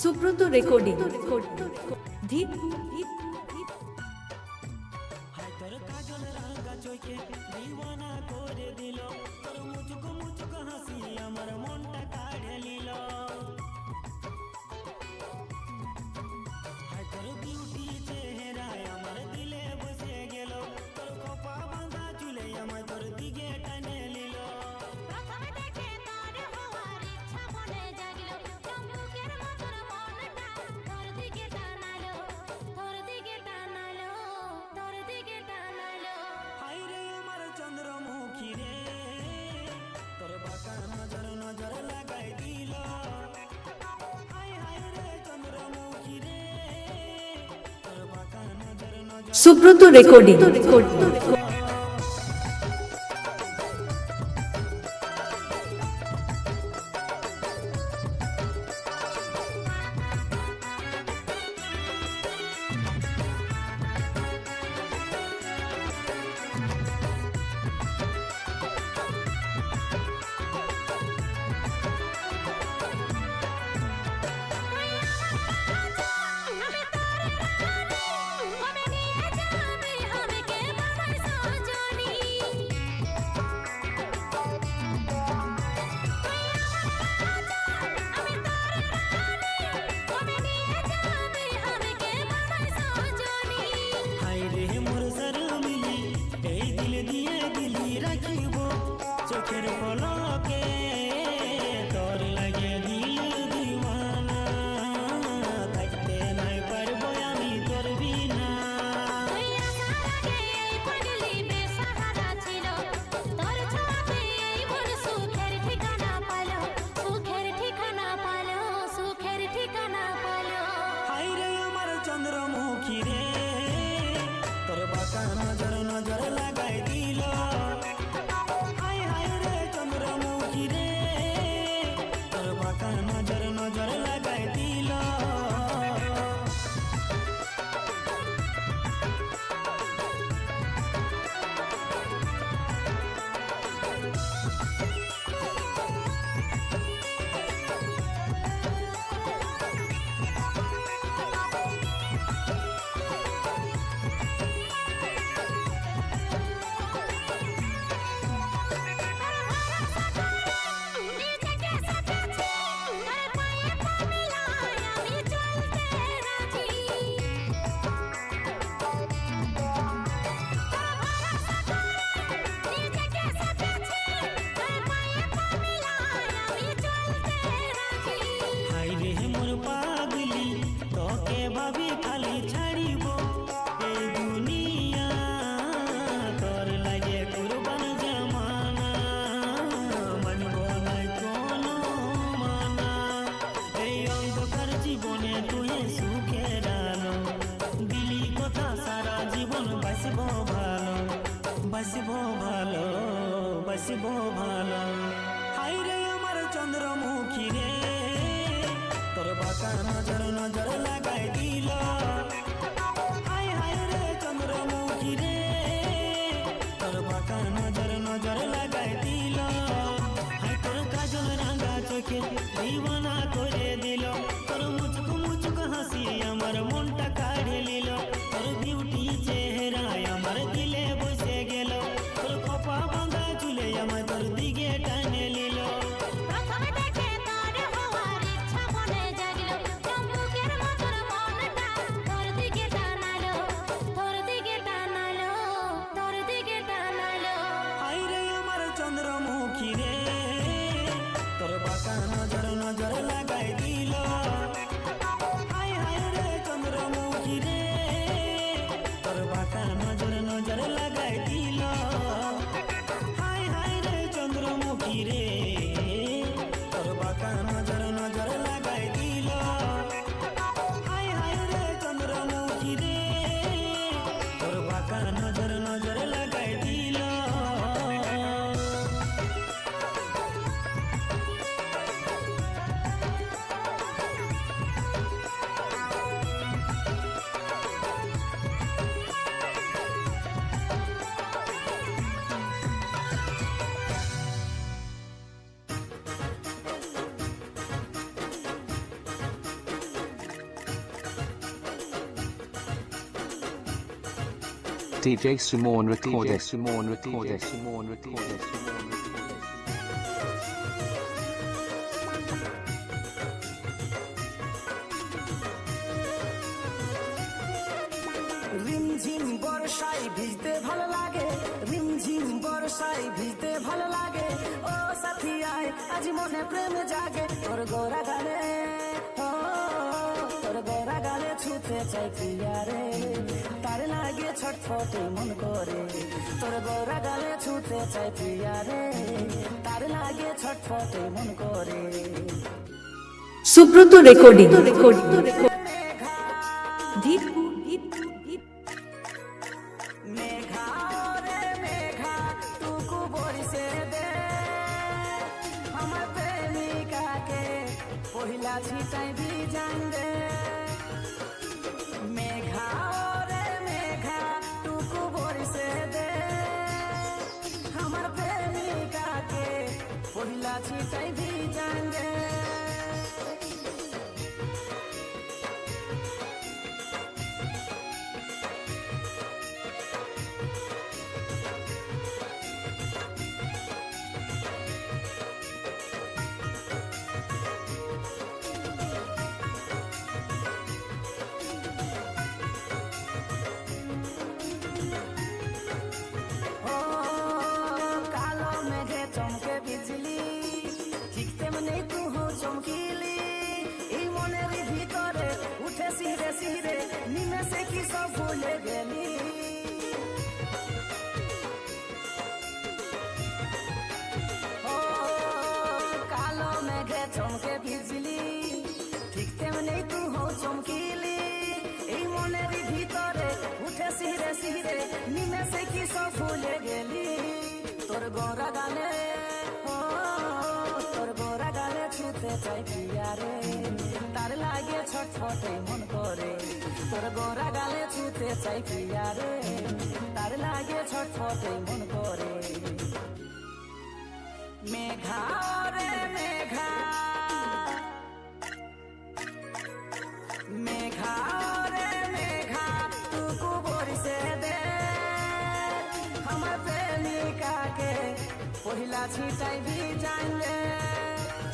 Subrata recording ধীপ Subrata recording বাসিবো ভালো হাইরে আমার চন্দ্রমুখী রে তোর বাঁকা নজর নজর লাগাই দিল হাই হাই রে চন্দ্রমুখী রে তোর বাঁকা নজর নজর লাগাই দিল হাই তোর কাজল রাঙা চোখে দিওয়ানা করে দিল তোর মুচকো মুচকো হাসি আমার মনটা কাড়ে নিল তোর বিউটি চেহারায় আমার দিলে বসে গেল তোর খোপা বাঁধা চুলে আমার তোর দিকে টানে নিল প্রথমে দেখে তোর হওয়ার ইচ্ছা মনে জাগলো চুম্বকের মতো DJ Sumon recording. Sumon recording. Sumon recording. রিমঝিম বর্ষায় ভিজতে ভালো লাগে, রিমঝিম বর্ষায় ভিজতে ভালো লাগে। ও সাথী আয় আজ মনে প্রেম জাগে, তোর গোরা গালে তোর গোরা গালে ছুতে চাই প্রিয়া রে, তার লাগে ছটফটে মন করে। তোর গোরা গালে ছুতে চাই প্রিয়া রে, তার লাগে ছটফটে মন করে। সুব্রত রেকর্ডিং মেঘা রে মেঘা টুকু বরিশে দে, আমার প্রেমিকাকে পহিলা ছিটাই ভিজান দে। মেঘা রে মেঘা টুকু বরিশে দে, আমার প্রেমিকাকে পহিলা ছিটাই ভিজান দে। ও কালো মেঘে চমকে বিজলি, ঠিক তেমনি তুহু চমকিলি। এই মনের ভিতরে উঠে সিরে সিরে, নিমেষে কি সব ভুলে গেলি। ও কালো মেঘে চমকে বিজলি, ঠিক তেমনি তুহু চমকিলি। এই মনের ভিতরে উঠে সিরে সিরে, নিমেষে কি সব ভুলে গেলি। তোর গোরা গালে তোর গোরা গালে ছুতে চাই প্রিয়া রে, তার লাগে ছটফটে মন করে। তোর গোরা গালে ছুতে চাই প্রিয়া রে, তার লাগে ছটফটে মন করে। মেঘা রে মেঘা মেঘা রে মেঘা টুকু বরিশে দে, আমার প্রেমিকাকে পহিলা ছিটাই ভিজান দে।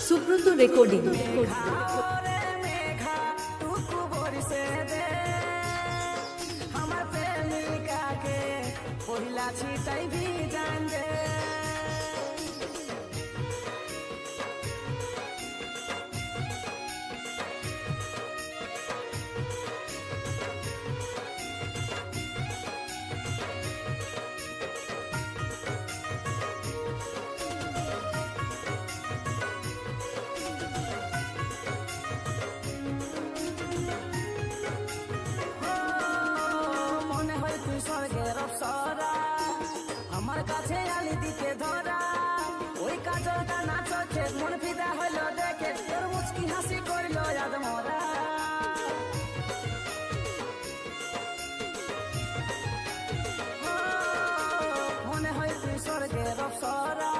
সুব্রত রেকর্ডিং মেঘা রে মেঘা টুকু বরিশে দে, আমার প্রেমিকাকে পহিলা ছিটাই ভিজান দে। মনে হয় তুই স্বর্গের অপ্সরা, আমার কাছে আলি দিতে ধরা। ওই কাজলটা না চোখে মন ফিদা হইল দেখে, তোর মুচকি হাসি করলো ইয়াদ মরা। মনে হয় তুই স্বর্গের অপ্সরা,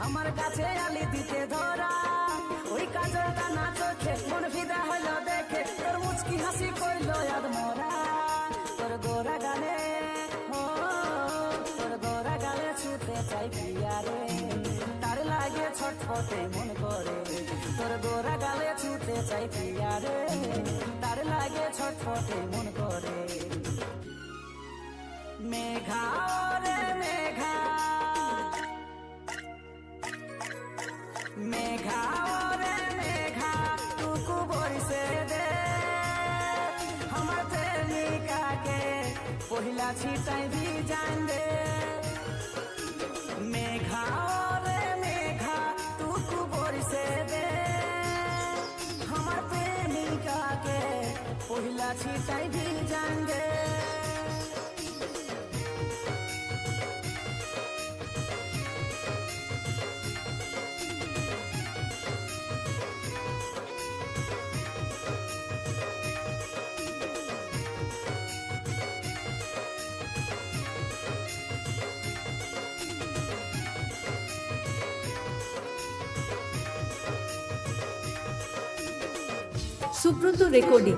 আমার কাছে আলি দিতে ধরা। ওই কাজলটা না চোখে মন ফিদা হইল দেখে, তোর মুচকি হাসি করলো ইয়াদ মরা। তোর গোরা গালে তোর গোরা গালে ছুতে চাই প্রিয়া রে, তার লাগে ছটফটে মন করে। তোর গোরা গালে ছুতে চাই প্রিয়া রে, তার লাগে ছটফটে মন করে। মেঘা রে মেঘা মেঘা রে মেঘা টুকু বরিশে দে, আমার প্রেমিকাকে পহিলা ছিটাই ভিজান দে। মেঘা রে মেঘা টুকু বরিশে দে, আমার প্রেমিকাকে পহিলা ছিটাই ভিজান দে। সুব্রত রেকর্ডিং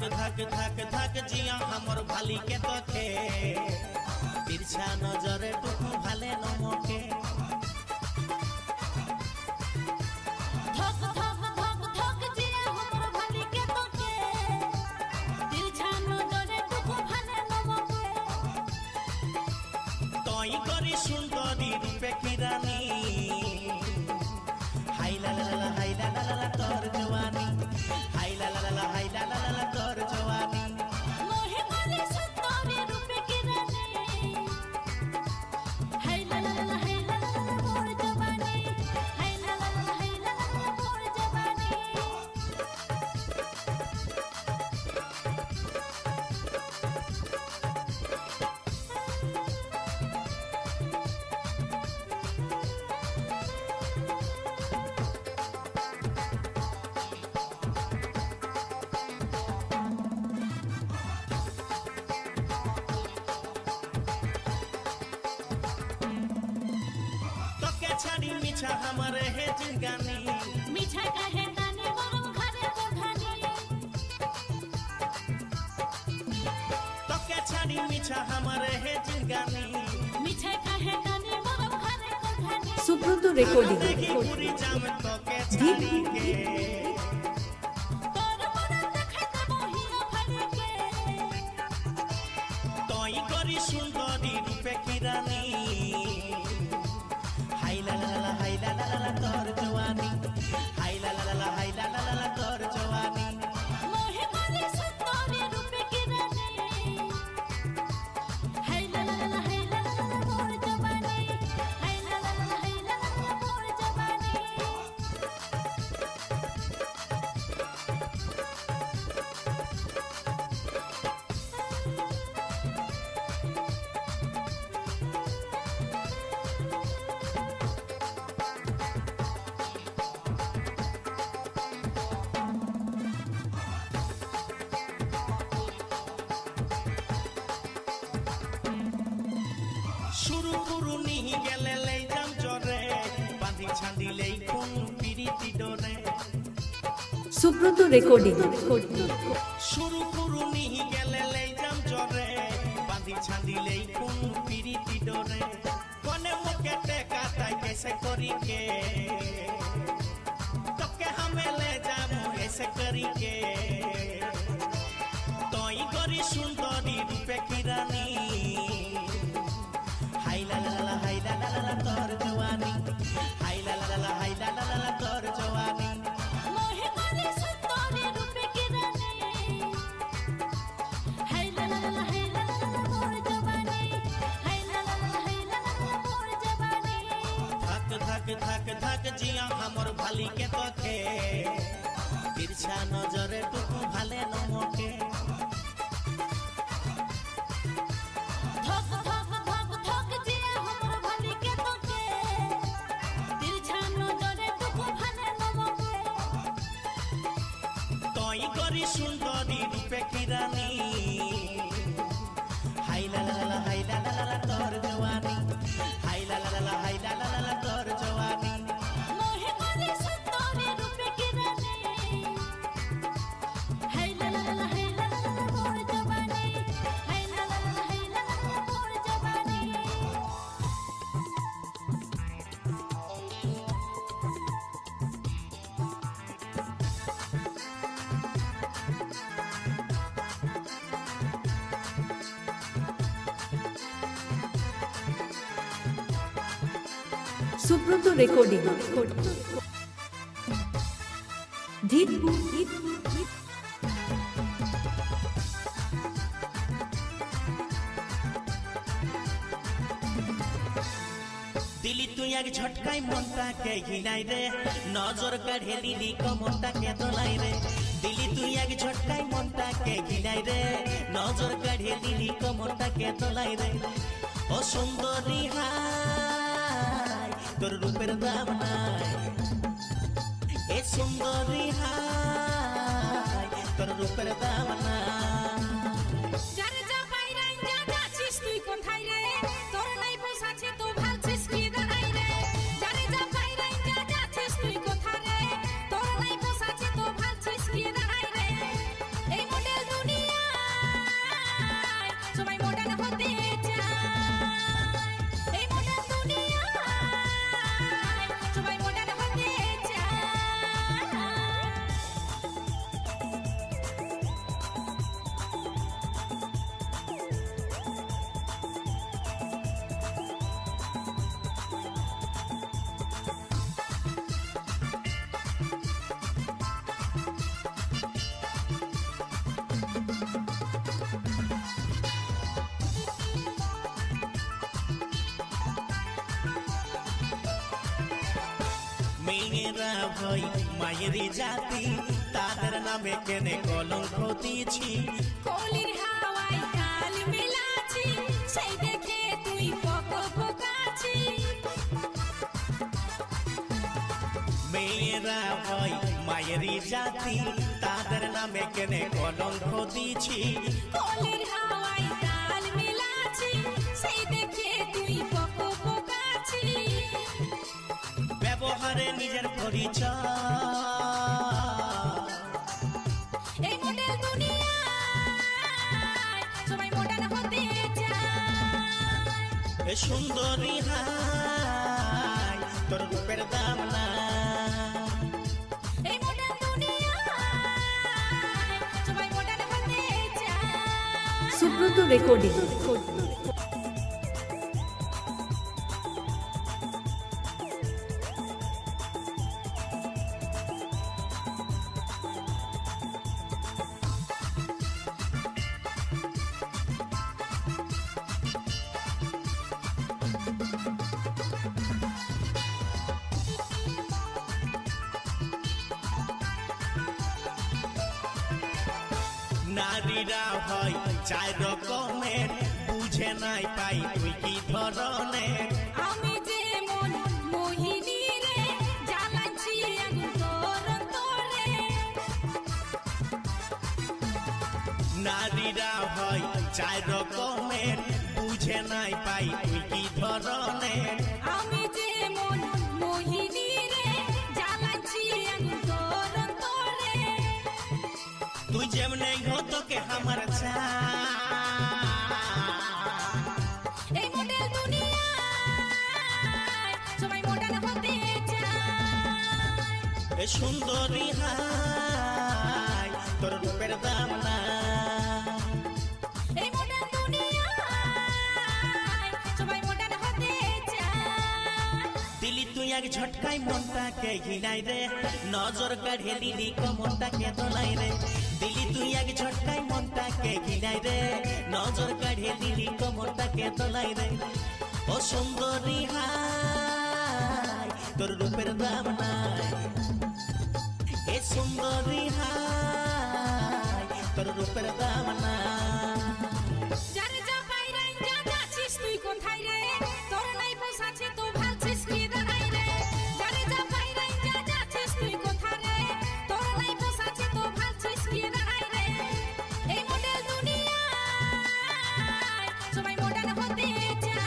धक धक धक धक जिया हमर भाली के तके तिरछा नजरे टुकु भाले नमके धक धक धक धक जिया हमर भाली के तके तिरछा नजरे टुकु भाले नमके तोई करी सुंदरी रूपे की रानी हाय ला ला ला हाय ला ला ला तोर जवानी हाय ला ला ला हाय ला ला ला तोर जवानी मोहे करी सुंदरी रूपे की रानी हाय ला ला ला हाय ला ला ला मोर जवानी हाय ला ला ला हाय ला ला ला मोर जवानी तोके छाड़ी मिछा हमरे हे जिंगानी मीठा कहे तानी गरम घरे बघानी तोके छाड़ी मिछा हमरे हे जिंगानी मीठा कहे तानी गरम घरे बघानी সুব্রত রেকর্ডিং देखी पूरी जाम तोके छाड़ी के तोर मन देखे त मोहिया भरी के तोई करी सुंदरी रूपे की रानी हाय ला ला ला हाय ला ला ला तोर जवानी हाय ला ला ला हाय ला ला ला तोर जवानी मोहे करी सुंदरी रूपे की रानी हाय ला ला ला हाय ला ला ला मोर जवानी हाय ला ला ला हाय ला ला ला मोर जवानी शुरू कुरु नहीं गेले ले जाम जरे बांधी छांदी ले कोन पिरीति डोरे সুব্রত রেকর্ডিং शुरू कुरु नहीं गेले ले जाम जरे बांधी छांदी ले कोन पिरीति डोरे कोने मुके टेका ताई कैसे करी के तोके हमें ले जामु ऐसे करी के तोई करी सुंदरी रूपे की रानी हाय ला ला ला हाय ला ला ला तोर जवानी हाय ला ला ला हाय ला ला ला तोर जवानी मोहे करी सुंदरी रूपे की रानी हाय ला ला ला हाय ला ला ला मोर जवानी हाय ला ला ला हाय ला ला ला मोर जवानी धक धक धक धक जिया हमर भाली के तके तिरछा नजरे टुकु भाले नमके धक धक धक धक जिया हमर भाली के तके तिरछा नजरे टुकु भाले नमके तोई करी सुंदरी रूपे की रानी हाय ला ला ला हाय ला ला ला तोर जवानी हाय ला ला ला हाय ला ला ला तोर जवानी मोहे करी सुंदरी रूपे की रानी हाय ला ला ला हाय ला ला ला मोर जवानी हाय ला ला ला हाय ला ला ला मोर जवानी সুব্রত রেকর্ডিং ধিতপুর दिली तू एक झटकाई मनता के घिनाई रे नजर काढ़ेली नी कमता के दोलाई रे दिली तू एक झटकाई मनता के घिनाई रे नजर काढ़ेली नी कमता के दोलाई रे ओ सुंदरी हाय তোর রূপের দাম নাই এ সুন্দরী হাই তোর রূপের দাম নাই যারে যা বাইরাই যা যাচ্ছিস তুই কোথায় রে তোর নাই পয়সা আছে তো ভালছিস কি দাঁড়াই রে যারে যা বাইরাই যা যাচ্ছিস তুই কোথায় রে তোর নাই পয়সা আছে তো ভালছিস কি দাঁড়াই রে এই মডেল মেয়েরা ভয় মায়েরই জাতি তাদের নামে কেনে কলঙ্ক দিয়েছি কলির হাওয়ায় কাল মেলাছি সেই দেখে তুই পকাছি মেয়েরা ভয় মায়েরই জাতি তাদের নামে কেনে কলঙ্ক দিয়েছি কলির হাওয়ায় কাল মেলাছি সেই দেখে তুই পকাছি ব্যবহারে নিজের পরিচয় এই মডেল দুনিয়ায় সবাই মডার্ন হতে চায় এ সুন্দরী হাই তোর রূপের দাম না এই মডেল দুনিয়ায় সবাই মডার্ন হতে চায় সুব্রত রেকর্ডিং নারীরা হয় চার রকমের বুঝে নাই পাই তুই কি ধরনের আমি যেমন মোহিনী রে জ্বালাচ্ছি আগুন তোর অন্তরে নারীরা হয় চার রকমের বুঝে নাই পাই তুই কি ধরনের আমি যেমন মোহিনী রে জ্বালাচ্ছি আগুন তোর অন্তরে তুই যেমনে তোকে আমার এই মডেল দুনিয়ায় সবাই মডার্ন হতে চায় এ সুন্দরী হাই তোর রূপের দাম না এই মডেল দুনিয়ায় সবাই মডার্ন হতে চায় দিলি তুই এক ঝটকাই মনটাকে ঘিলাই রে নজর কাঢ়ে দিলি কমনটাকে তোলাই রে দিলি তুই এক ঝটকাই মনটাকে ঘিলাই রে নজর কাঢ়ে দিলি কমনটাকে তোলাই রে ও সুন্দরী হাই তোর রূপের দাম নাই এ সুন্দরী হাই তোর রূপের দাম নাই যারে যা পাইরাই যা যাচ্ছিস তুই কোথায় রে তোর নাই পোষাছে তো ভালছিস কি দাঁড়াই রে যারে যা পাইরাই যা যাচ্ছিস তুই কোথায় রে তোর নাই পোষাছে তো ভালছিস কি দাঁড়াই রে এই মডেল দুনিয়ায় সবাই মডার্ন হতে চায়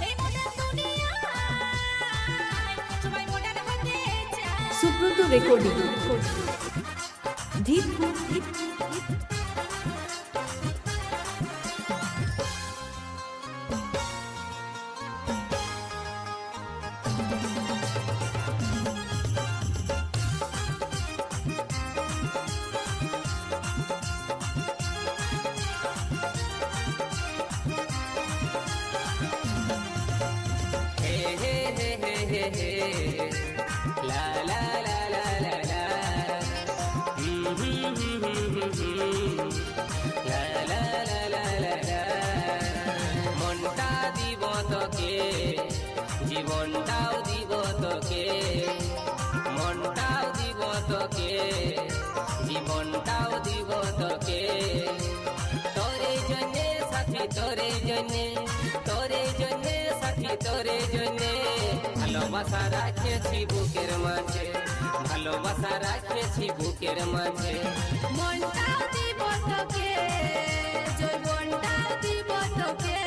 এই মডেল দুনিয়ায় সবাই মডার্ন হতে চায় সুব্রত রেকর্ডিং ধীরপুর মনটা দিব তোকে জীবনটাও দিব তোকে মনটাও দিব তোকে জীবনটাও দিব তোকে তোরে জন্যে সাথী তোরে জন্যে সাথী তোরে জন্যে ভালোবাসা রাখেছি বুকের মাঝে ভালোবাসা রাখেছি বুকের মাঝে মনটাও দিব তোকে জৈবনটাও দিব তোকে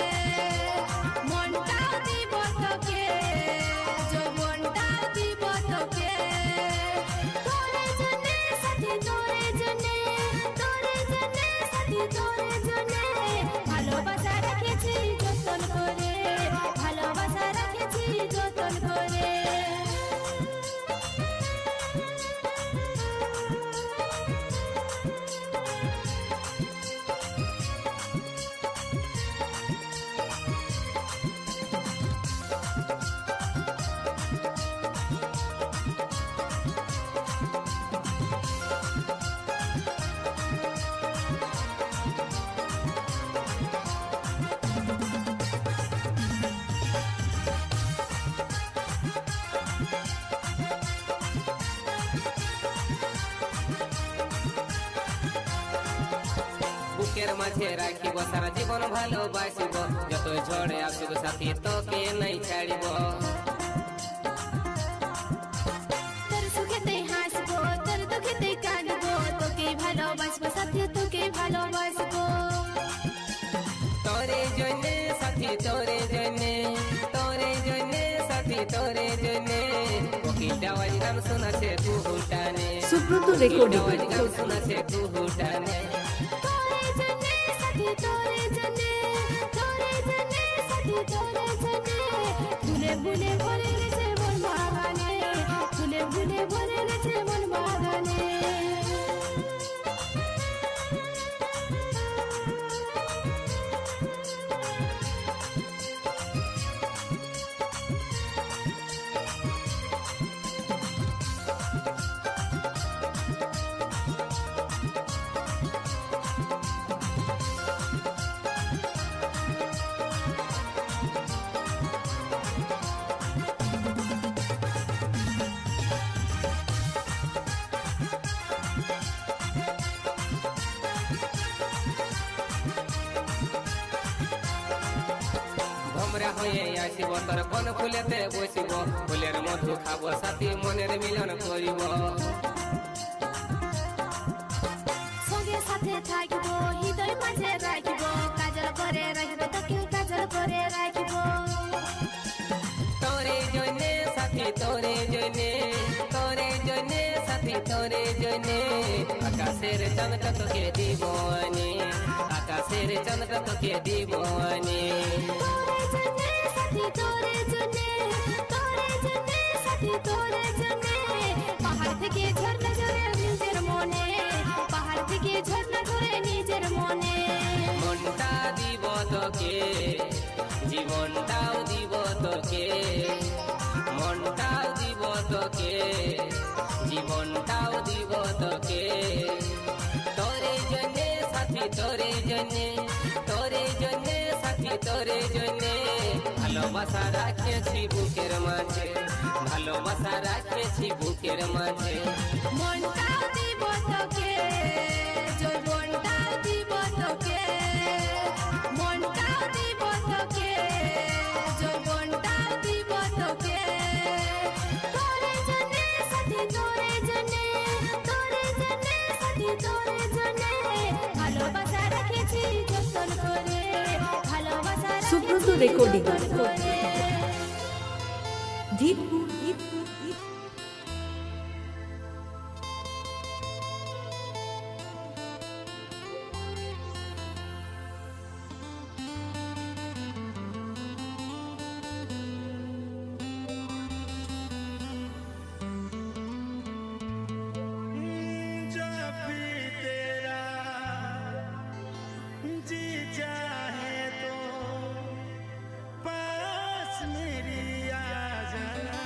মনটাও দিব তোকে জৈবনটাও দিব তোকে তোরে জন্যে সাথী তোরে জন্যে সাথী তোরে জন্যে ভালোবাসা রেখেছি যতন করে ভালোবাসা রেখেছি যতন করে মাঝে রাখিব সারা জীবন ভালোবাসিব যত ঝড়ে আসুক সাথী তোকে নাই ছাড়িব তোর সুখেতে হাসবো তোর দুঃখেতে কাঁদবো তোকে ভালোবাসবো সাথী তোকে ভালোবাসবো তোরে জন্যে সাথী তোরে জন্যে তোরে জন্যে সাথী তোরে জন্যে কোকিল ডাওয়াজ গান শোনাছে তু হুটানে সুব্রত রেকর্ডিং ডাওয়াজ গান শোনাছে তু হুটানে তোরে জন্যে সাথী তোরে জন্যে তোরে জন্যে সাথী তোরে জন্যে ফুলে ফুলে ভরে গেছে মন বাগানে ফুলে ফুলে ভরে গেছে মন বাগানে ভমরা হয়ে আসিব তোর কোন ফুলেতে বসিব ফুলের মধু খাব সাথী মনের মিলন করিব সঙ্গে সাথে থাকিব হৃদয় মাঝে রাখিব কাজল করে রাখিব তোকে কাজল করে রাখিব তোরে জন্যে সাথী তোরে জন্যে তোরে জন্যে সাথী তোরে জন্যে আকাশের চন্দ্র তোকে দিব আনি আকাশের চন্দ্র তোকে দিব আনি তোরে জন্যে সাথী তোরে জন্যে তোরে জন্যে সাথী তোরে জন্যে পাহাড় থেকে ঝর্ণা ঝরে নিজের মনে পাহাড় থেকে ঝর্ণা ঝরে নিজের মনে মনটা দিব তোকে জীবনটাও দিব তোকে মনটাও দিব তোকে জীবনটাও দিব তোকে তোরে জন্যে সাথী তোরে জন্যে তোরে জন্যে সাথী তোরে জন্যে ভালোবাসা রাখেছি বুকের মাঝে ভালোবাসা রাখেছি বুকের মাঝে মনটাও দিব তোকে যৌবনটাও দিব তোকে মনটাও দিব তোকে যৌবনটাও দিব তোকে তোরে জন্যে সাথী তোরে জন্যে তোরে জন্যে সাথী তোরে জন্যে ভালোবাসা রাখেছি যতন করে ভালোবাসা সুব্রত রাখেছি রেকর্ডিং যতন করে জিতপুর जब भी तेरा जी चाहे तो पास मेरी आ जाना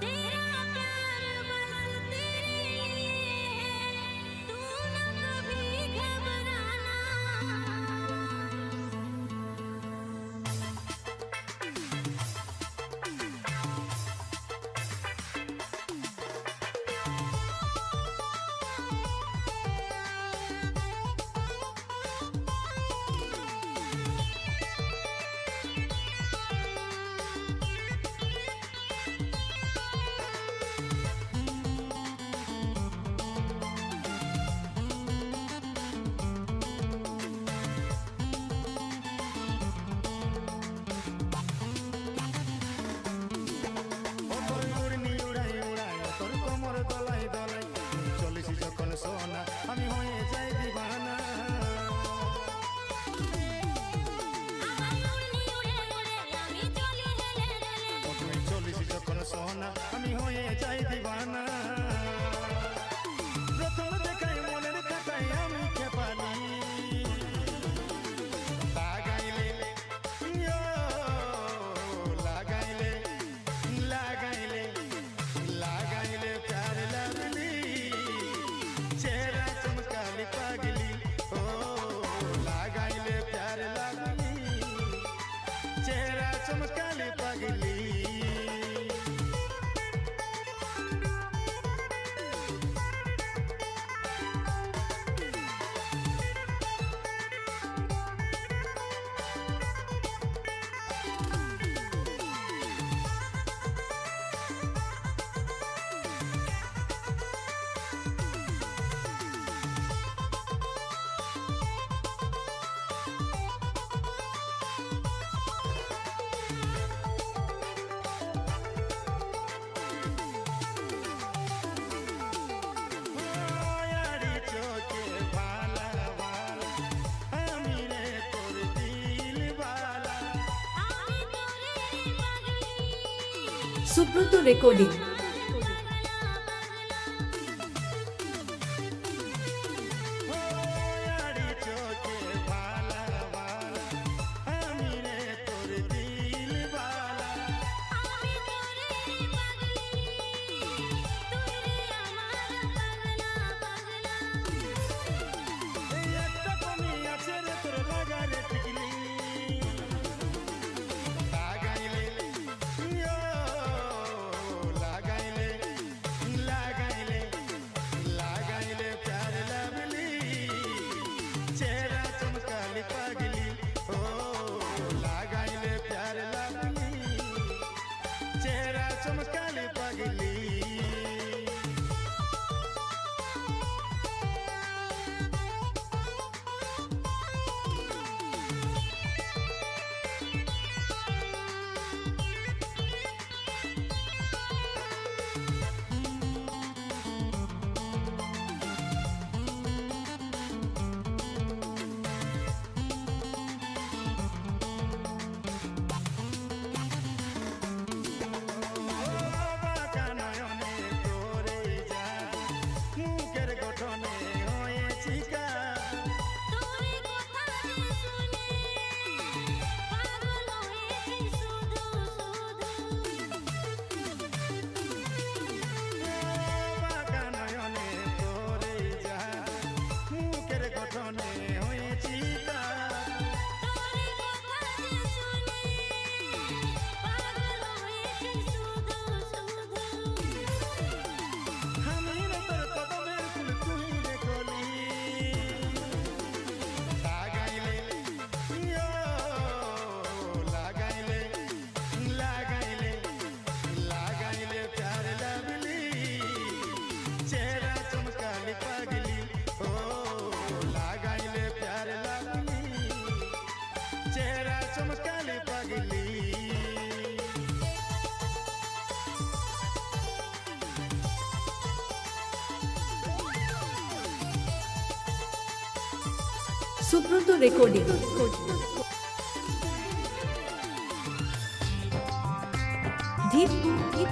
तेरा प्यार बस तेरे लिए है तू न कभी घबराना তোর উড়নি উড়াই উড়াই তোর কোমর দলাই দলাই চলিস যখন সোনা আমি হয়ে যাই দিবানা আমার উড়নি উড়ে উড়ে আমি চলি হেলে হেলে তুই চলিস যখন সোনা আমি হয়ে যাই দিবানা প্রথম দেখাই মনের খাতায় আমি খেপালি লাগাইলে লাগাইলে লাগাইলে লাগাইলে प्यार लगली चेहरा चमकाली पागली ओ लागाइले प्यार लगली चेहरा चमकाली पागली সুব্রত রেকর্ডিং। আড়ি চোখে ভালা ভালা আমি রে তোর দিল বালা আমি তোরে পাগলি তুই রে আমার পাগলা এই একটা কমি আছে রে তোর লাগা রে টিকলি লাগাইলে ইয়ো লাগাইলে লাগাইলে লাগাইলে প্যার লাভলি চেহারা চমকালি পাগলি ও লাগাইলে প্যার লাভলি চেহারা চমকালি পাগলি বাঁকা নয়নে তোরে যা মুখের গঠনে হয়েছি কা তোর কথা শুনে পাগল হয়েছি শুধু বাঁকা নয়নে তোরে যা মুখের গঠনে হয়েছি কা তোর কথা শুনে পাগল হয়েছি শুধু আমি রে তোর কদমের ফুল তুই রে কলি লাগাইলে ইয়ো লাগাইলে লাগাইলে লাগাইলে প্যার লাভলি চেহারা চমকালি পাগলি ও লাগাইলে প্যার লাভলি চেহারা চমকালি পাগলি সুব্রত রেকর্ডিং। ধীপ ধীপ ধীপ।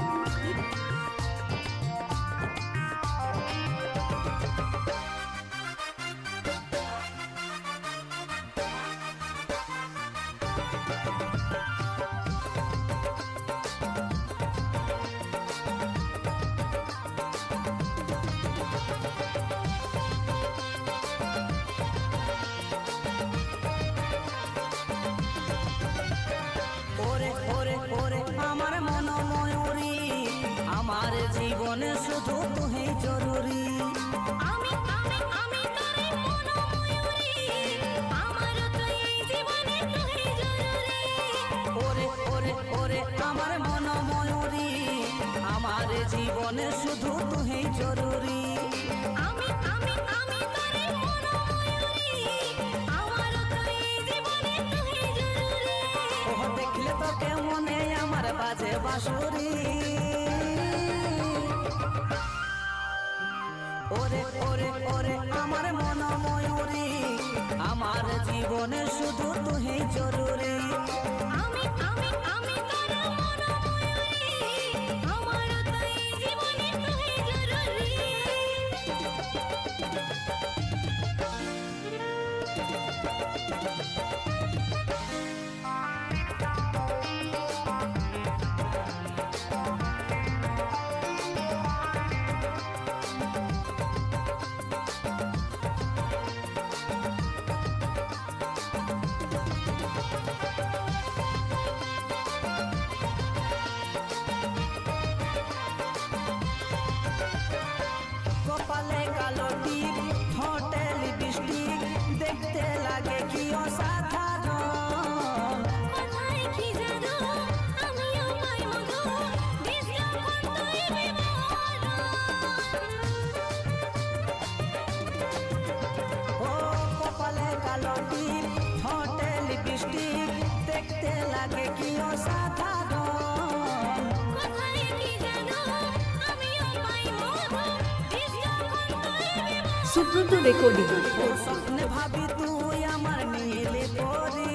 ওরে ওরে ওরে আমার মন ময়ূরী আমার জীবনে শুধু তুই জরুরি আমি তোরে মন ময়ূরী আমার তো এই জীবনে তুই জরুরি ওরে ওরে ওরে আমার মন ময়ূরী আমার জীবনে শুধু তুই জরুরি আমি তোরে মন ময়ূরী আমার তো এই জীবনে তুই জরুরি ও দেখলে তো কেমনে আমার বাজে বাঁশুরি ওরে ওরে ওরে আমার মন ময়ূরী আমার জীবনে শুধু তুই জরুরি আমি তোরে মন ময়ূরী আমার তো এই জীবনে তুই জরুরি কপালে কালো টিপ ঠোঁটে লিপস্টিক দেখতে লাগে কি অসাধারণ কোথায় কি জানো আমিও পাই মধু বিজ্ঞাপন তুই বিবরণ ও কপালে কালো টিপ ঠোঁটে লিপস্টিক দেখতে লাগে কি অসাধারণ কোথায় কি জানো আমিও পাই মধু বিজ্ঞাপন তুই বিবরণ সুব্রত রেকর্ডিং। ও স্বপ্নে ভাবি তুই আমার নীলে পরি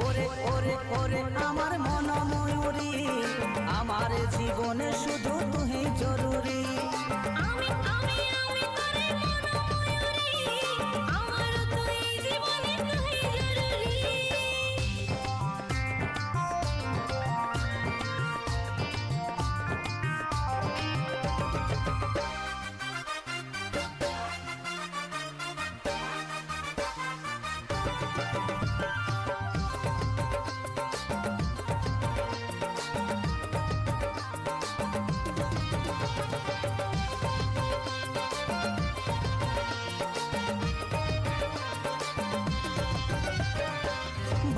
ওরে ওরে জীবনে শুধু তুই জরুরি। আমি আমি আমি তোরে মনোময়ূরী আমার তো এই জীবনে তুই জরুরি।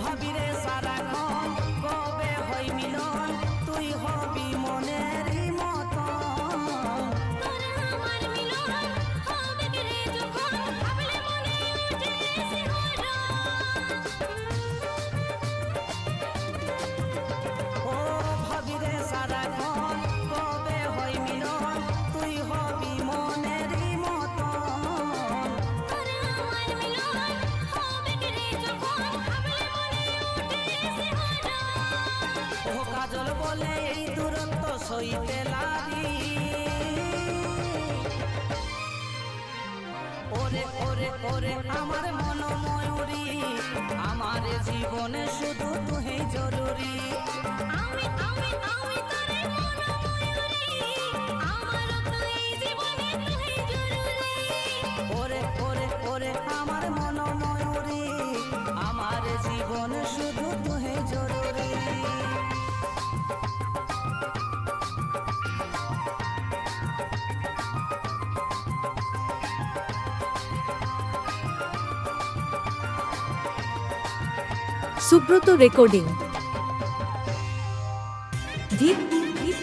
ভাবিরে সারাক্ষণ কবে হই মিলন, তুই হবি মনেরই মতন। তোরা আমার মিলন হবে রে যখন ভাবলে মনে উঠে ও ভাবিরে সারাক্ষণ কবে হই মিলন, তুই হবি মনেরই মতন। তোরা আমার মিলন হবে রে যখন ভাবলে মনে উঠে ও কাজল বলে এই দূরত্ব সইতে লাগি। ওরে ওরে ওরে আমার মনোময়ূরী, আমার জীবনে শুধু তুই জরুরি। আমি আমি আমি তোরে মনোময়ূরী আমার তো এই জীবনে তুই জরুরি। ওরে ওরে ওরে আমার মনোময়ূরী, আমার জীবনে শুধু তুই জরুরি। সুব্রত রেকর্ডিং। ধীপ ধীপ ধীপ।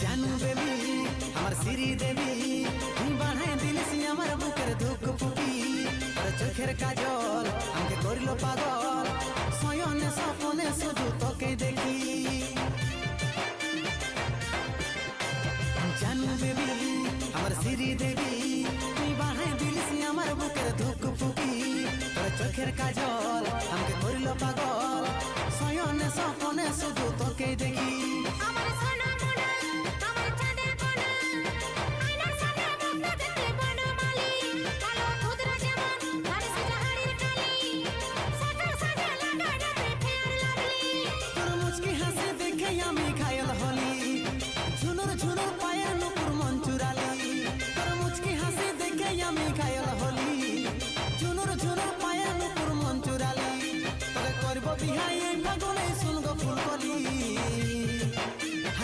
জানু বেবি আমার সিরি দেবী, তুই বানাই দিলিস আমার বুকের ধুক ফুকি। আর চোখের কাজল আমাকে করলো পাগল, শয়নে স্বপনে শুধু তোকে দেখি। জানু বেবি আমার সিরি দেবী, তুই বানাই দিলিস আমার বুকের ধুক ফুকি। আর চোখের কাজল আমাকে করলো পাগল, শয়নে স্বপনে শুধু তোকে দেখি। আমার সোনা মোনা আমার চাঁদের কোনা আয়নার সামনে মুখটা দেখতে বনমালী। কালো খুদরা যেমন ধারে সাজা হাড়ির কালি, সাকার সাজা লাগাটাতে ফেয়ার লাভলি। তোর মুচকি হাসি দেখে আমি ঘায়ল হলি, ঝুনুর ঝুনুর পায়ের নুপুর মন চুরালি। তোর মুচকি হাসি দেখে আমি ঘায়ল হলি, ঝুনুর ঝুনুর পায়ের নুপুর মন চুরালি। তোকে করব বিহাই এই ফাগুনে শুনগো ফুল কলি,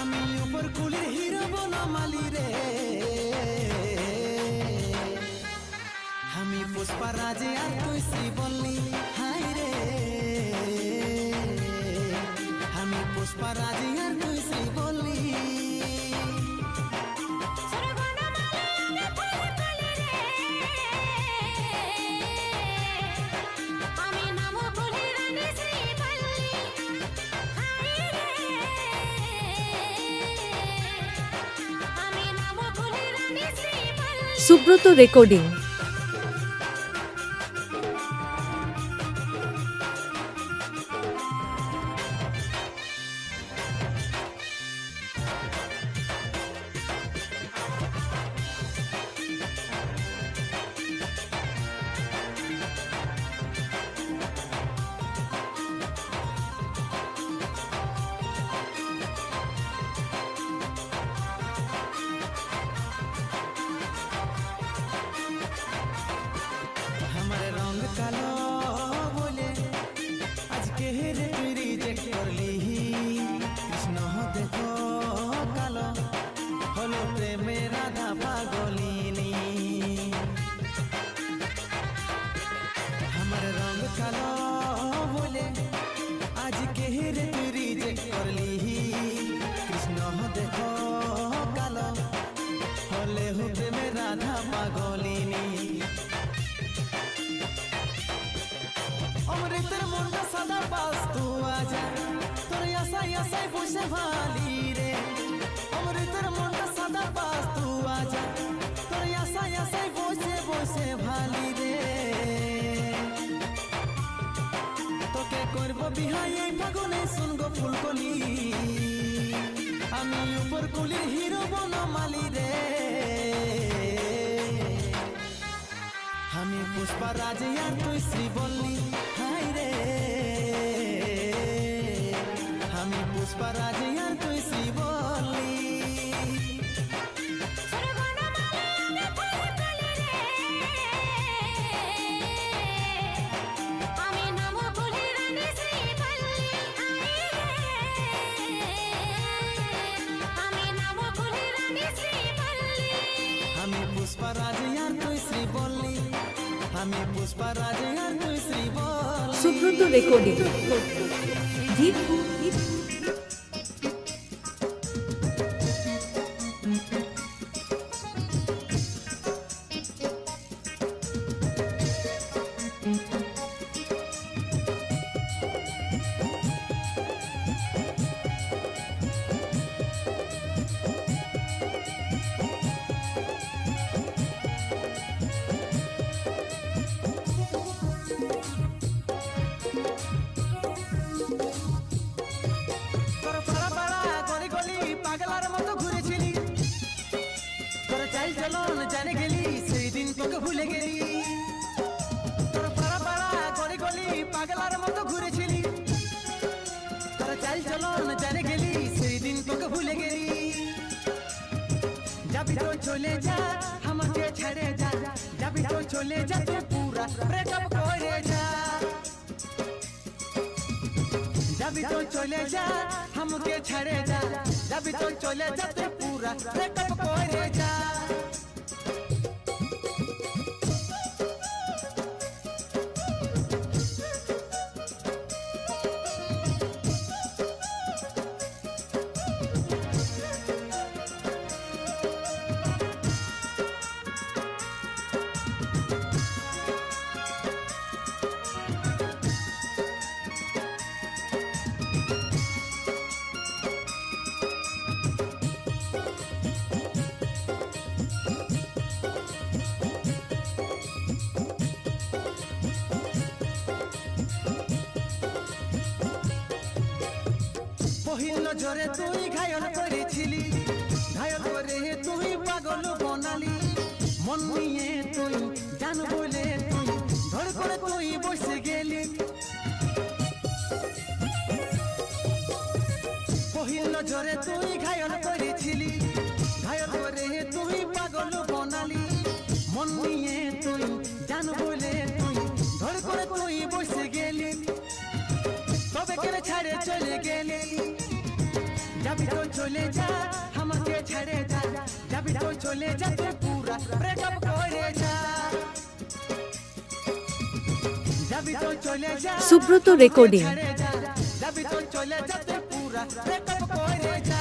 আমি উপর কুলির হিরো বনমালি রে। আমি পুষ্পা রাজে আর তুই শ্রীবল্লী, হাই রে আমি পুষ্পা রাজে আর তুই শ্রীবল্লী। সোনা বনমালী আমি ফুল কলি রে, আমি নাম বলি রানী শ্রীবল্লী। হাই রে আমি নাম বলি রানী শ্রীবল্লী। সুব্রত রেকর্ডিং। हमारे रंग कालो बोले आज के रे तुई रिजेक्ट करली। कृष्ण हो देखो कालो हलो प्रेमे राधा पागलिनी। हमारे रंग कालो बोले आज के रे तुई रिजेक्ट करली। कृष्ण हो देखो कालो हले हो प्रेमे राधा पागलिनी। অমৃতের মনটা সাদা বাস তু আজা তোর আশায় বসে ভালি রে অমৃতের মনটা সাদা পাস তু আজা তোর আশায় আশায় বসে বসে ভালি রে তোকে করব বিহাই এই ফাগুনে শুনগো ফুলকলি আমি উপর কুলির হিরো বনমালি রে আমি পুষ্পারাজ আর তুই শ্রীবল্লী হাই রে আমি পুষ্পারাজ আর তুই শ্রীবল্লী আমি নাম বলি রানী শ্রীবল্লী আমি নাম বলি রানী শ্রীবল্লী আমি পুষ্পারাজ আর তুই শ্রীবল্লী আমি পুষ্পারাজ আর তুই শ্রীবল্লী সুব্রত রেকর্ডিং দীপ দীপ তোর পাড়া পাড়া গলি গলি পাগলার মতো ঘুরেছিলি তোর চাল চলন জানে গেলি সেই দিন তোকে ভুলে গেলি তোর পাড়া পাড়া গলি গলি পাগলার মতো ঘুরেছিলি তোর চাল চলন জানে গেলি সেই দিন তোকে ভুলে গেলি যাবি তো চলে যা আমাকে ছেড়ে যা যাবি তো চলে যা তুই পুরা ব্রেকআপ করে যা যাবি তো চলে যা আমাকে ছেড়ে যা যাবি তো চলে যা তুই পুরা ব্রেকআপ করে যা পহিল নজরে তুই ঘায়ল করেছিলি ঘায়ল করে তুই পাগল বনালি মন নিয়ে তুই জান বলে তুই ধর করে তুই বসে গেলি পহিল নজরে তুই ঘায়ল করেছিলি ঘায়ল করে তুই পাগল বনালি মন নিয়ে তুই জান বলে তুই ধর করে তুই বসে গেলি তবে কেন ছাড়ে চলে গেলি যাবি তো চলে যা আমাকে ছেড়ে যা যাবি তো চলে যা তুই পুরা ব্রেকআপ করে যা যাবি তো চলে যা সুব্রত রেকর্ডিং ছেড়ে যা যাবি তো চলে যা তুই পুরা ব্রেকআপ করে যা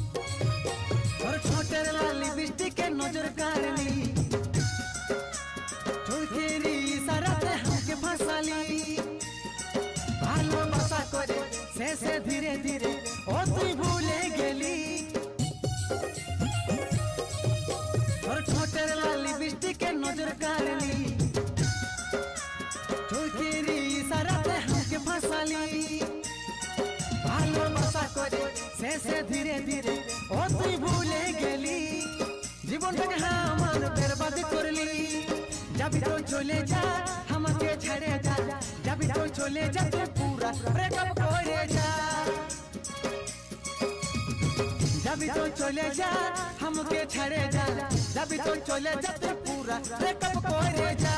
और छोटर लाली बिस्टी के नजर काढ़ली चोखेरी इशाराते हमके फंसाली ভালোবাসা করে শেষে ধীরে ধীরে ও তুই ভুলে গেলি और छोटर लाली बिस्टी के नजर काढ़ली चोखेरी इशाराते हमके फंसाली ভালোবাসা করে শেষে ধীরে ধীরে ও তুই ভুলে গেলি জীবনটাকে আমার বরবাদ করলি যাবি তো চলে যা আমাকে ছেড়ে যা যাবি তো চলে যা তুই পুরা ব্রেকআপ করে যা যাবি তো চলে যা আমাকে ছেড়ে যা যাবি তো চলে যা তুই পুরা ব্রেকআপ করে যা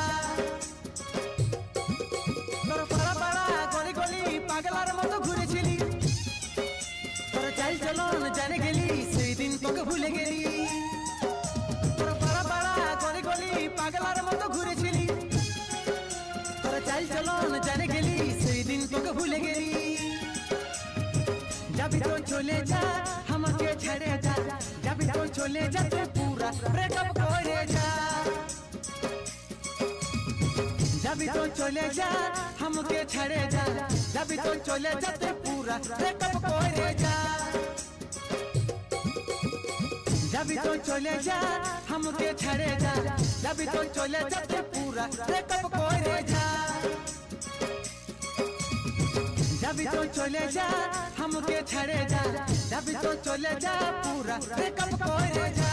তোর পাড়া পাড়া গলি গলি পাগলার মতো ঘুরেছিলি চলন জানে গেলি সেই দিন তোকে ভুলে গেলি তোর পাড়া পাড়া গলি গলি পাগলার মতো ঘুরেছিলি তোর চাল চলন জানে গেলি সেই দিন তোকে ভুলে গেলি যাবি তো চলে যা আমাকে ছেড়ে যা যাবি তো চলে যা তুই পুরা ব্রেকআপ করে যা যাবি তো চলে যা আমাকে ছেড়ে যা যাবি তো চলে যা তুই পুরা ব্রেকআপ করে যা যাবি তো চলে যা আমাকে ছেড়ে যা যাবি তো চলে যা তুই পুরা ব্রেকআপ করে যা যাবি তো চলে যা আমাকে ছেড়ে যা যাবি তো চলে যা পুরা ব্রেকআপ করে যা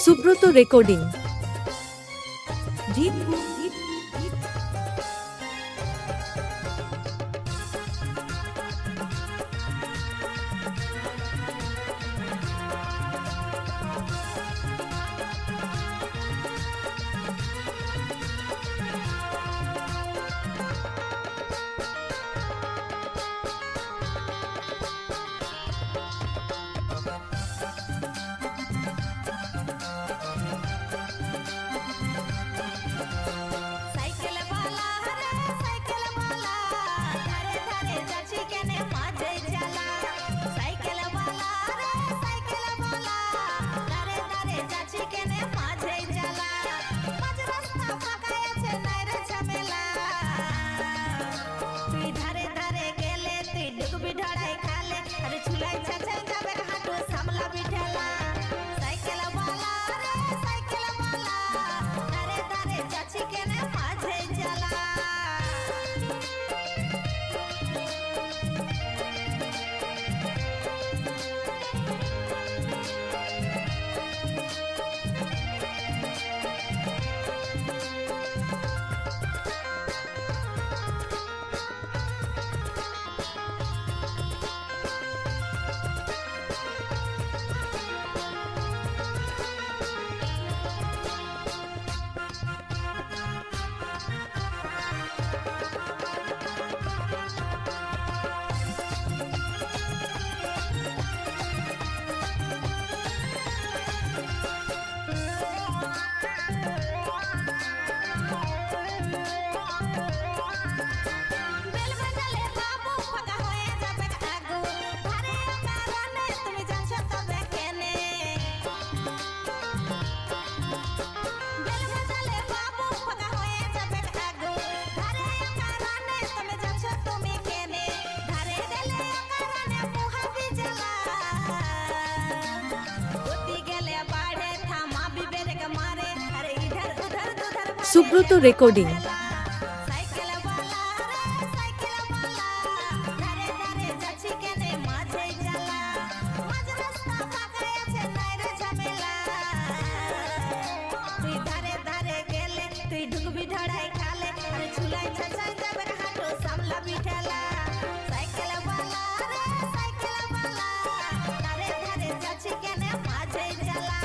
সুব্রত রেকর্ডিং জিতপুর সাইকেল বালা রে সাইকেল বালা ধারে ধারে যাচ্ছি কেনে মাঝে চালা সাইকেল বালা রে সাইকেল বালা ধারে ধারে যাচ্ছি কেনে মাঝে চালা মাঝ রাস্তা ফাঁকা আছে নাই রে ঝামেলা তুই ধারে ধারে গেলে তুই ডুববি ঢড়াই খালে আরে চুলাই ছাছাই যাবে হাঁটু সামলাবি ঠেলা সাইকেল বালা রে সাইকেল বালা ধারে ধারে যাচ্ছি কেনে মাঝে চালা বেল বাজালে বাবু ফাঁকা হয়ে যাবে আগু ধারে কারণে তুমি জানছো তবে কেনে বেল বাজালে বাবু ফাঁকা হয়ে যাবে আগু ধারে কারণে তুমি জানছো তুমি কেনে ধারে গেলে কারণে মুহাবি জ্বালা গতি গেলে বাড়ে থামা বিবেক মারে আরে ইধার উধার দুধার সুব্রত রেকর্ডিং সাইকেল বালা রে সাইকেল বালা ধারে ধারে যাচ্ছি কেনে মাঝে চালা মাঝ রাস্তা ফাঁকা আছে নাই রে ঝামেলা তুই ধারে ধারে গেলে তুই ঢুকবি ঢড়াই খালে আরে চুলাই ছাছাই যাবে হাঁটু সামলাবি ঠেলা সাইকেল বালা রে সাইকেল বালা ধারে ধারে যাচ্ছি কেনে মাঝে চালা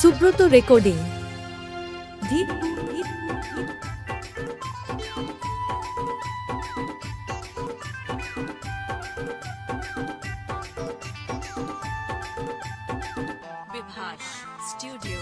সুব্রত রেকর্ডিং ধীপ বিভাস স্টুডিও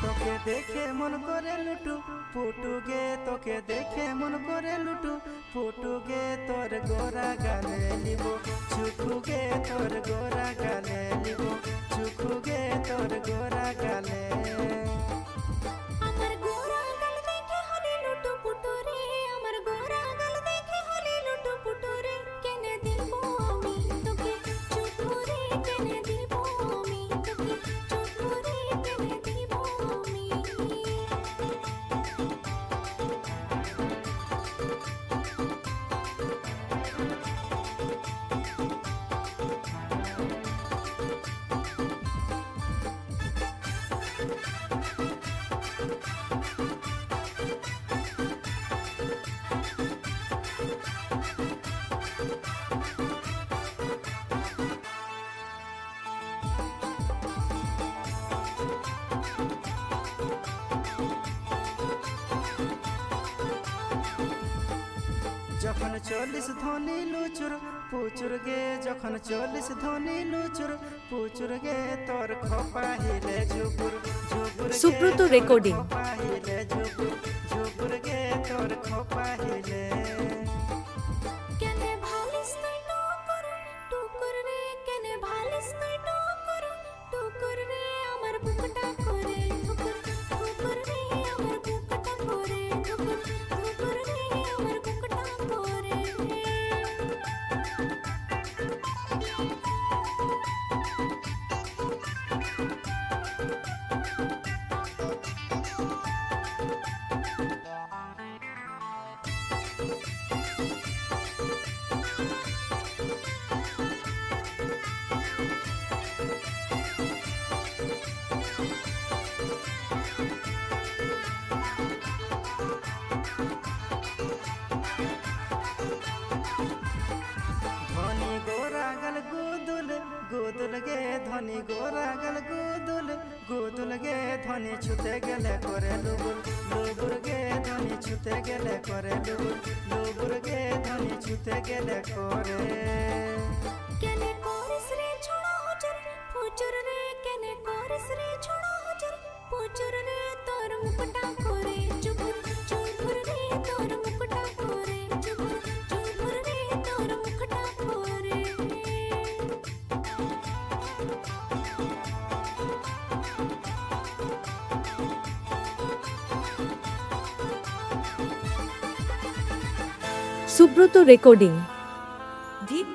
তোকে দেখে মন করে লুটু পুটুগে, তোকে দেখে মন করে লুটু পুটুগে, তোর গোরা গালে নিব চুকুগে, তোর গোরা গালে নিব চুকুগে, তোর গোরা গালে। আমার গোরা গাল দেখে হলি লুটু পুটুরে, আমার গোরা গাল দেখে হলি লুটু পুটুরে, কেনে দিব আমি তোকে চুটুরে, কেনে দিব আমি তোকে চুটুরে, কেনে দিব আমি। যখন 40 ধনী লুচুর পুচুর গে, যখন 40 ধনী লুচুর পুচুর গে, তোর খোপা হিলে ঝুপুর ঝুপুর গে, সুব্রত তোর রেকর্ডিং। খোপা হিলে ঝুপুর ঝুপুর গে, তোর খোপা হিলে। কেনে ভালিস তুই টুকুর টুকুর রে, কেনে ভালিস তুই টুকুর টুকুর রে, আমার বুকটা করে ঠুকুর ঠুকুর রে, আমার বুকটা করে ঠুকুর ঠুকুর রে, আমার বুকটা করে। ধনী গোরা গল গুদুল গুদুল গে, ধনী গোরা গল গুদুল গুদুল গে, ধনী ছুতে গেলে করে লুবুর লুবুর গে, ধনী ছুতে গেলে করে লুবুর লুবুর গে, ধনী ছুতে গেলে করে। কেনে করিস রে ছোড়া হজর ফুচুর রে, কেনে করিস রে ছোড়া হজর ফুচুর রে, তোর মুখটা করে চুপুর চুপুর রে, তোর মুখটা করে চুপুর চুপুর রে, তোর মুখটা করে। সুব্রত রেকর্ডিং ধীপ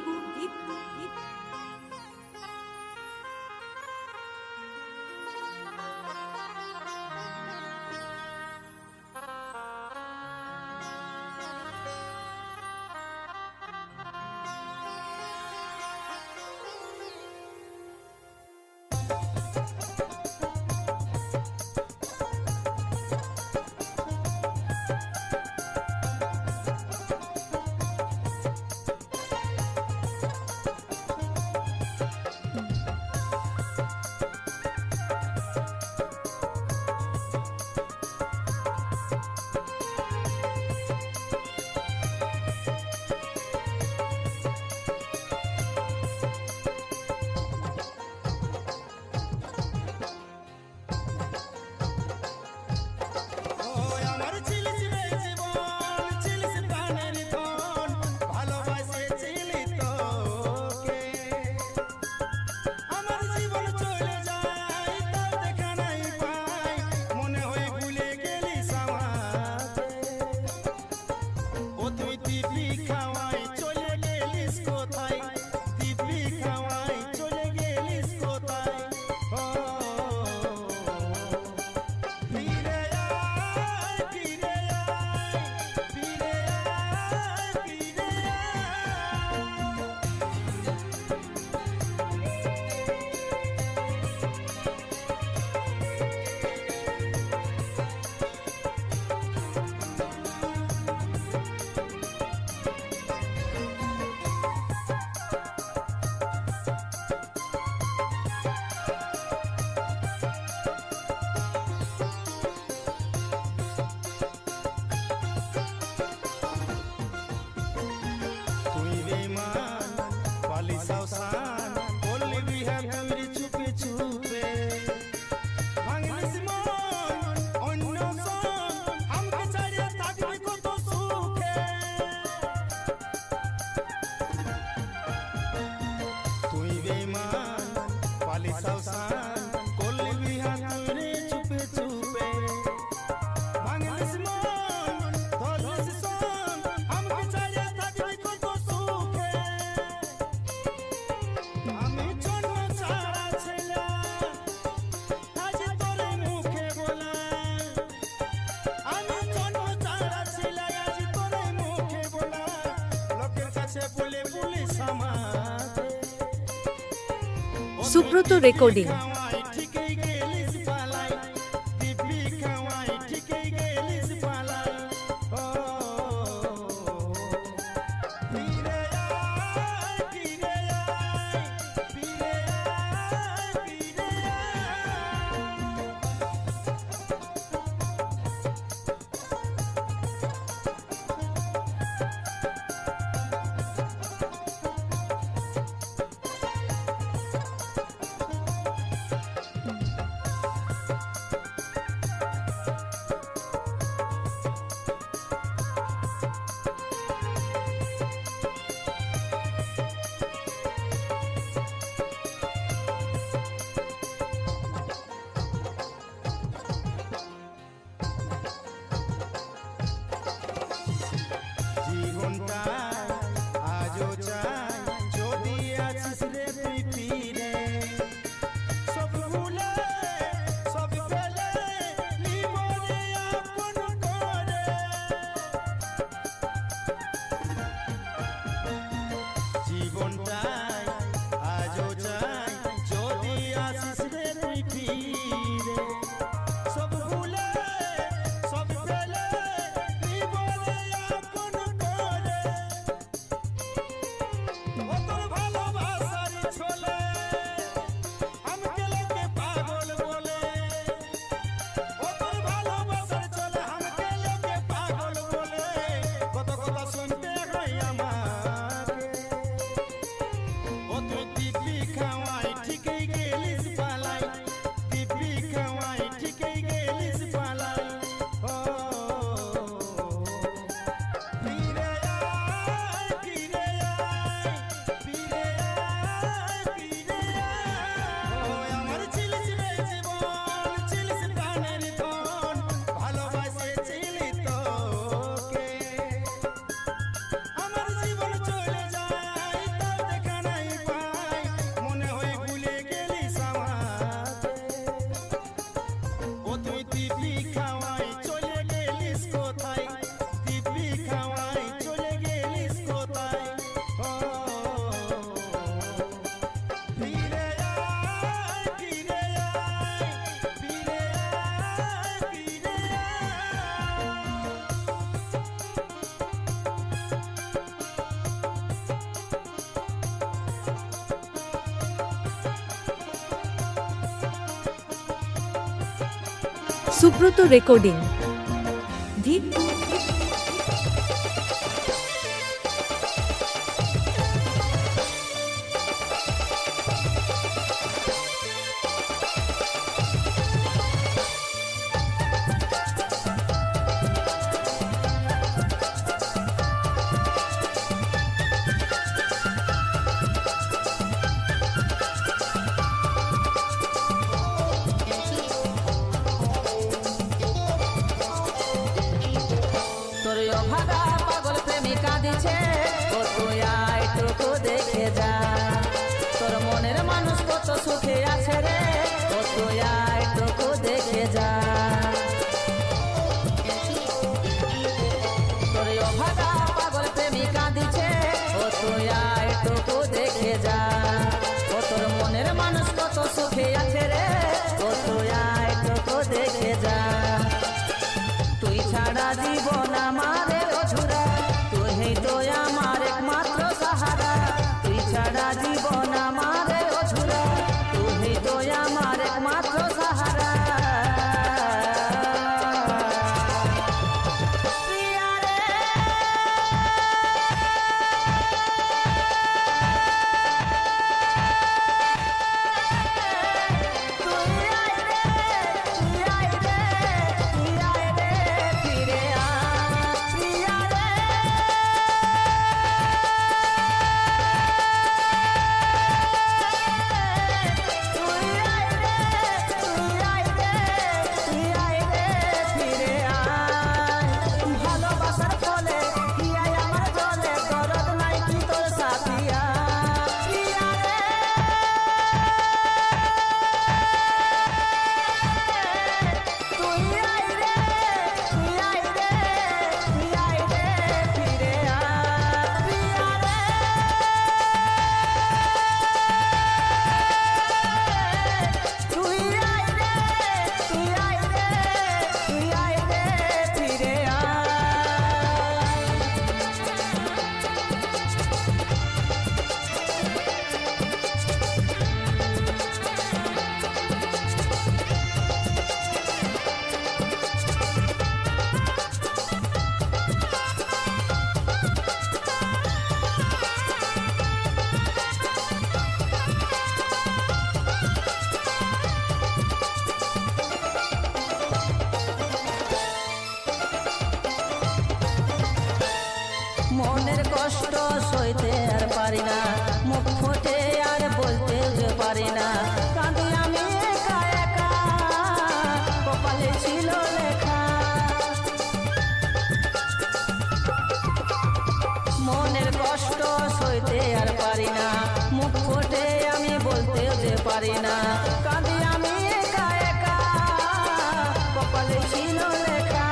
পালি সাউসান করলি বিহা তুই রে চুপে চুপে ভাঙলিস মন ধরলিস সন আমাকে ছাড়িয়া থাকবি কত সুখে আমি জন্ম ছাড়া ছেলে আজ তোর মুখে বলা আমি জন্ম ছাড়া ছেলে আজ তোর মুখে বলা লোকের কাছে বলে পুলিশ আমাকে সুব্রত রেকর্ডিং ঠিকই গেলিস পালাই দিব্যি খাওয়াই ঠিকই গেলিস পালাই ও ফিরে আয় ফিরে আয় ফিরে আয় ফিরে জীবনটা আজও চাই যদি আছিস রে তুই ফিরে সব ভুলে সব ফেলে নিবনে আপন করে জীবনটা আজও চাই যদি আছিস রে তুই ফিরে সব ভুলে সব ফেলে নিবনে আপন করে ও তোর ভালোবাসার ছোলে আমাকে লোকে পাগল বলে ও তোর ভালোবাসার ছোলে আমাকে লোকে পাগল বলে কত কথা শুনতে হয় আমাকে ও তুই দিব্যি খাওয়াই ঠিকই গেলিস পালাই দিব্যি খাওয়াই ঠিকই গেলিস পালাই ও ফিরে আয় ফিরে আয় ফিরে আয় ফিরে আয় ও আমার ছিলিস রে জীবন ছিলিস প্রাণের ধন ভালোবাসেছিলি তোকে আমার জীবন চলে যায় তাও দেখা নাই পাই মনে হয় ভুলে গেলিস আমাকে ও তুই দিব্যি খাওয়াই চলে গেলিস কোথায় দিব্যি খাওয়াই চলে গেলিস কোথায় ও ফিরে আয় ফিরে আয় ফিরে আয় ফিরে আয় সুব্রত রেকর্ডিং দীপ তোর অভাগা পাগল প্রেমিকা দিছে ও তুই আয় টুকু দেখে যা তোর মনের মানুষ কত সুখে আছে রে ও তুই আয় টুকু দেখে যা তোর অভাগা পাগল প্রেমিকা দিছে ও তুই আয় টুকু দেখে যা ও তোর মনের মানুষ কত সুখে আছে রে ও তুই আয় টুকু দেখে যা তুই ছাড়া জীবন আমারে অঝুরা তুই তো আমার একমাত্র সাহারা তুই ছাড়া জীবন আমারে অঝুরা তুই তো আমার একমাত্র সাহারা প্রিয়া রে তুই আয় রে ফিরে আয় কাঁদি আমি একা একা, কপালে ছিল লেখা।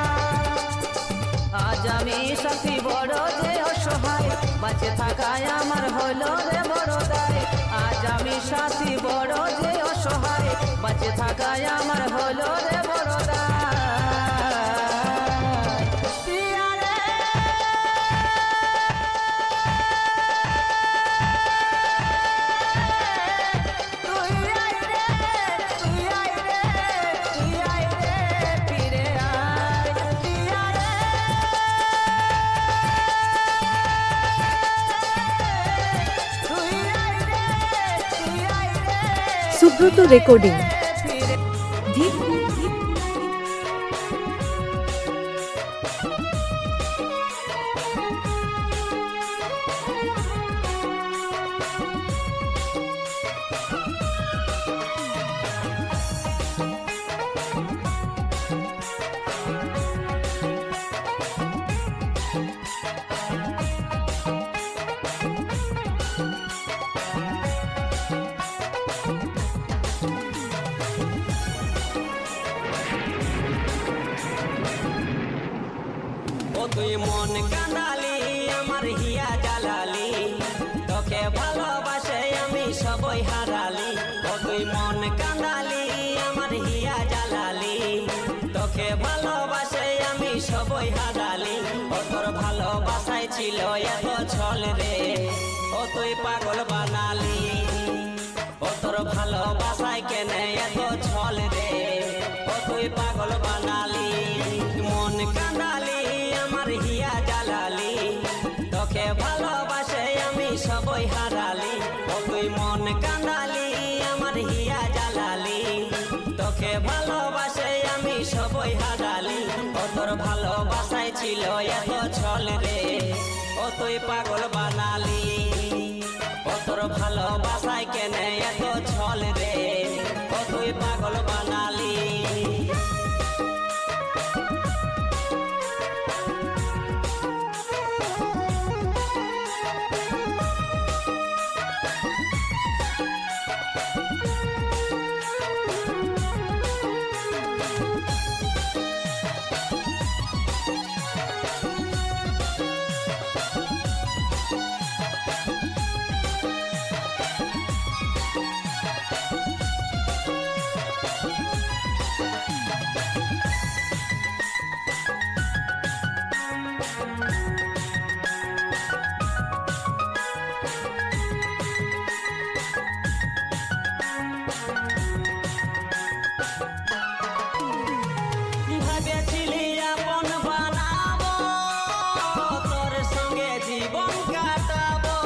আজ আমি সাথী বড় যে অসহায়, বাঁচে থাকায় আমার হলো রে বড় দায়। আজ আমি সাথী বড় যে অসহায়, বাঁচে থাকায় আমার হলো রে বড় দায়। প্রিয়া রে, তুই আয় রে, তুই আয় রে, তুই আয় রে, ফিরে আয়। প্রিয়া রে, তুই আয় রে, তুই আয় রে, সুব্রত রেকর্ডিং। ফিরে ধীর ও তুই মন কাঁদালি আমার হিয়া জ্বালালি, তোকে ভালোবাসে আমি সবই হারালি। ও তুই মন কাঁদালি আমার হিয়া জ্বালালি, তোকে ভালোবাসে আমি সবই হারালি। ও তোর ভালোবাসায় ছিল এত ছল রে, ও তুই পাগল বানালি। ও তোর ভালোবাসায় কেনে এত ছল রে, ও তুই পাগল বানালি। মন কাঁদালি আমার হিয়া জ্বালালি, তোকে ভালোবাসে আমি সবই হারালি। ও তুই মন কাঁদালি আমার হিয়া জ্বালালি, তোকে ভালোবাসে আমি সবই হারালি। ও তোর ভালোবাসায় ছিল এত ছল রে, ও তুই পাগল বানালি। ও তোর ভালোবাসায় কেনে এত ছল রে, ও তুই পাগল বানালি। ভেবেছিলি আপন বানাবো, তোর সঙ্গে জীবন কাটাবো।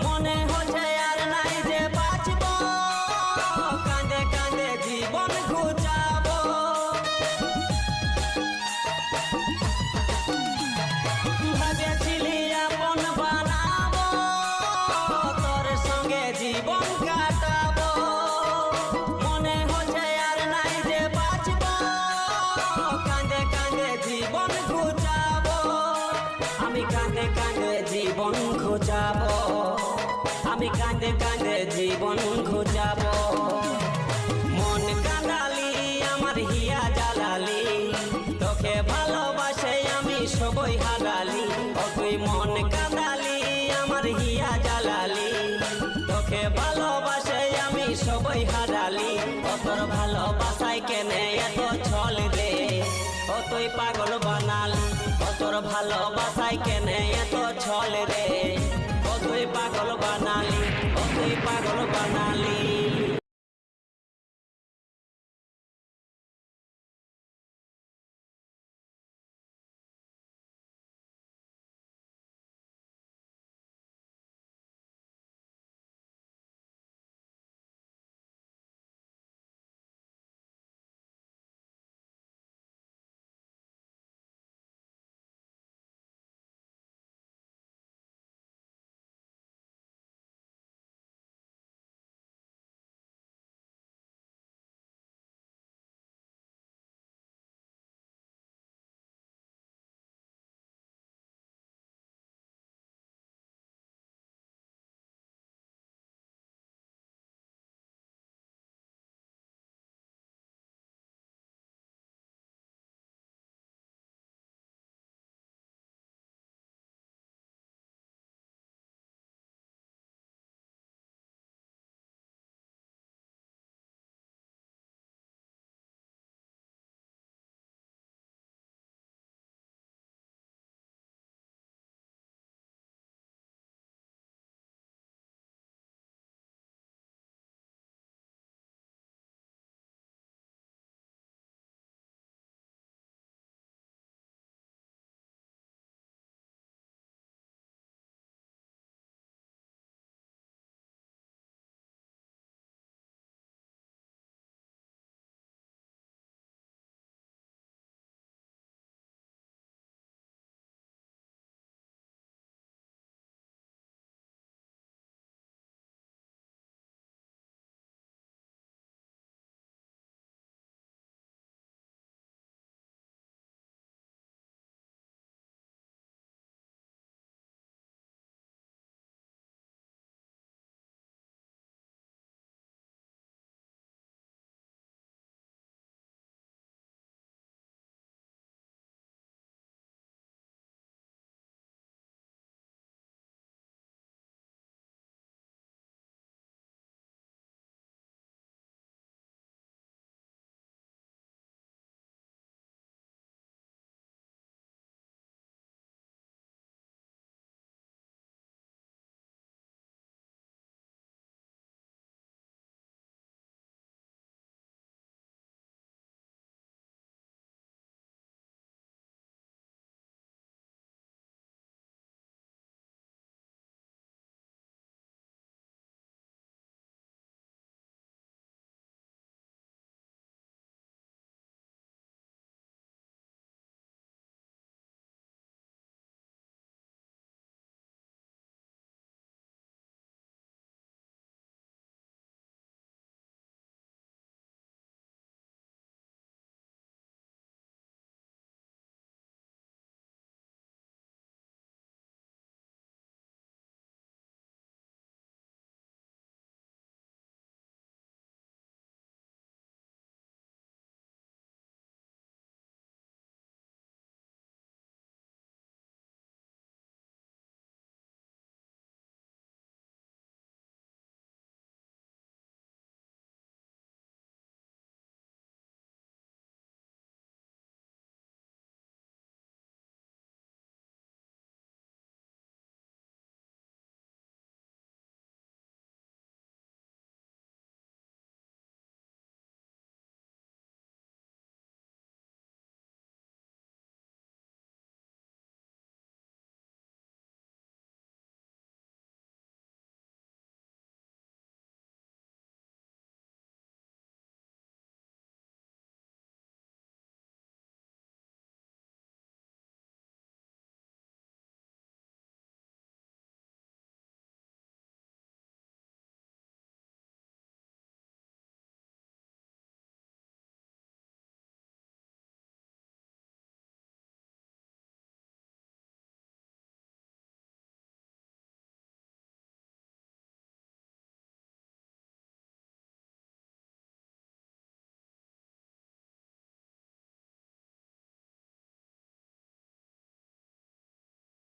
মনে হচ্ছে আর নাই যে বাঁচবো, কাঁদে কাঁদে জীবন ঘুচাবো। ভেবেছিলি আপন বানাবো, তোর সঙ্গে জীবন কাটাবো। মনে হচ্ছে আর নাই যে বাঁচবো, কাঁদে কাঁদে জীবন ঘুচাবো। আমি কাঁদে কাঁদে জীবন ঘুচাবো, আমি কাঁদে কাঁদে জীবন ঘুচাবো। মন কাঁদালি আমার হিয়া জ্বালালি, তোকে ভালোবাসে আমি সবই হারালি। ও তুই মন কাঁদালি আমার হিয়া জ্বালালি, তোকে ভালোবাসে আমি সবই হারালি। ও তোর ভালোবাসায় কেনে এত ছল রে, ও তুই পাগল বানালি। ও তোর ভালোবাসায় কেনে এত ছল রে, ও তুই পাগল বানালি, ও তুই পাগল বানালি।